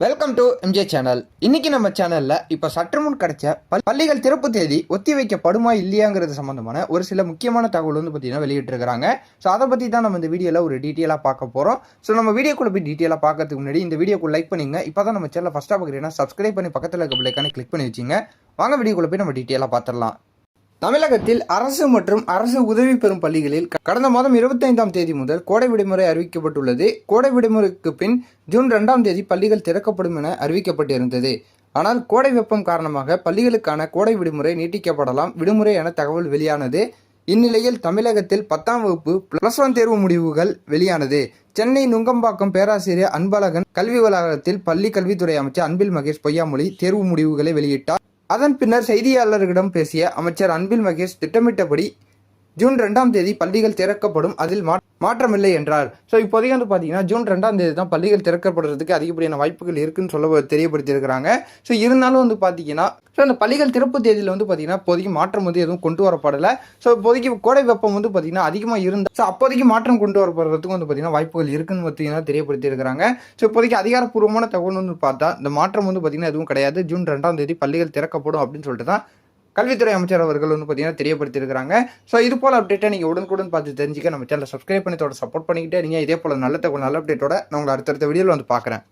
Welcome to MJ channel. இன்னைக்கு நம்ம சேனல்ல இப்ப சற்று முன் கிடைச்ச பள்ளிகள் திறப்பு தேதி ஒத்தி வைக்கப்படுமா இல்லையாங்கிறது சம்பந்தமான ஒரு சில முக்கியமான தகவல் வந்து பார்த்தீங்கன்னா வெளியிட்டு இருக்காங்க. ஸோ அதை பத்தி தான் நம்ம இந்த வீடியோல ஒரு டீட்டெயிலாக பார்க்க போறோம். ஸோ நம்ம வீடியோக்குள்ள போய் டீட்டெயிலாக பார்க்கறதுக்கு முன்னாடி இந்த வீடியோக்கு லைக் பண்ணிங்க. இப்பதான் நம்ம சேனல் ஃபர்ஸ்டா பார்க்குறீங்கன்னா சப்ஸ்கிரைப் பண்ணி பக்கத்தில் இருக்க பெல் ஐகானை கிளிக் பண்ணி வச்சுங்க. வாங்க வீடியோக்குள்ள போய் நம்ம டீட்டெயிலாக பார்த்துடலாம். தமிழகத்தில் அரசு மற்றும் அரசு உதவி பெறும் பள்ளிகளில் கடந்த மாதம் 25ஆம் தேதி முதல் கோடை விடுமுறை அறிவிக்கப்பட்டுள்ளது. கோடை விடுமுறைக்கு பின் ஜூன் 2ஆம் தேதி பள்ளிகள் திறக்கப்படும் என அறிவிக்கப்பட்டிருந்தது. ஆனால் கோடை வெப்பம் காரணமாக பள்ளிகளுக்கான கோடை விடுமுறை நீட்டிக்கப்படலாம் விடுமுறை என தகவல் வெளியானது. இந்நிலையில் தமிழகத்தில் 10ஆம் வகுப்பு +1 தேர்வு முடிவுகள் வெளியானது. சென்னை நுங்கம்பாக்கம் பேராசிரியர் அன்பழகன் கல்வி வளாகத்தில் பள்ளி கல்வித்துறை அமைச்சர் அன்பில் மகேஷ் பொய்யாமொழி தேர்வு முடிவுகளை வெளியிட்டார். அதன் பின்னர் செய்தியாளர்களிடம் பேசிய அமைச்சர் அன்பில் மகேஷ் திட்டமிட்டபடி ஜூன் 2ஆம் தேதி பள்ளிகள் திறக்கப்படும், அதில் மாற்றமில்லை என்றார். ஸோ இப்போதைக்கு வந்து பார்த்தீங்கன்னா ஜூன் 2ஆம் தேதி தான் பள்ளிகள் திறக்கப்படுறதுக்கு அதிகப்படியான வாய்ப்புகள் இருக்குன்னு சொல்ல தெரியப்படுத்தியிருக்கிறாங்க. ஸோ இருந்தாலும் வந்து பார்த்தீங்கன்னா அந்த பள்ளிகள் திறப்பு தேதியில் வந்து பார்த்தீங்கன்னா இப்போதைக்கு மாற்றம் வந்து எதுவும் கொண்டு வரப்படலை. ஸோ இப்போதைக்கு கோடை வெப்பம் வந்து பார்த்தீங்கன்னா அதிகமாக இருந்தால் ஸோ அப்போதைக்கு மாற்றம் கொண்டு வரப்படுறதுக்கும் வந்து பார்த்தீங்கன்னா வாய்ப்புகள் இருக்குன்னு பார்த்தீங்கன்னா தெரியப்படுத்தியிருக்கிறாங்க. ஸோ இப்போதைக்கு அதிகாரப்பூர்வமான தகவல் வந்து பார்த்தா இந்த மாற்றம் வந்து பார்த்தீங்கன்னா எதுவும் கிடையாது. ஜூன் 2ஆம் தேதி பள்ளிகள் திறக்கப்படும் அப்படின்னு சொல்லிட்டு தான் கல்வித்துறை அமைச்சர் அவர்கள் வந்து பார்த்தீங்கன்னா தெரியப்படுத்தியிருக்கிறாங்க. ஸோ இது போல் அப்டேட்டை நீங்கள் உடனுக்குடன் பார்த்து தெரிஞ்சுக்க நம்ம சேனலை சப்ஸ்கிரைப் பண்ணி சப்போர்ட் பண்ணிக்கிட்டே நீங்கள் இதே போல் நல்ல தகவல் நல்ல அப்டேட்டோட நான் உங்களை அடுத்தடுத்த வீடியோவில் வந்து பார்க்குறேன்.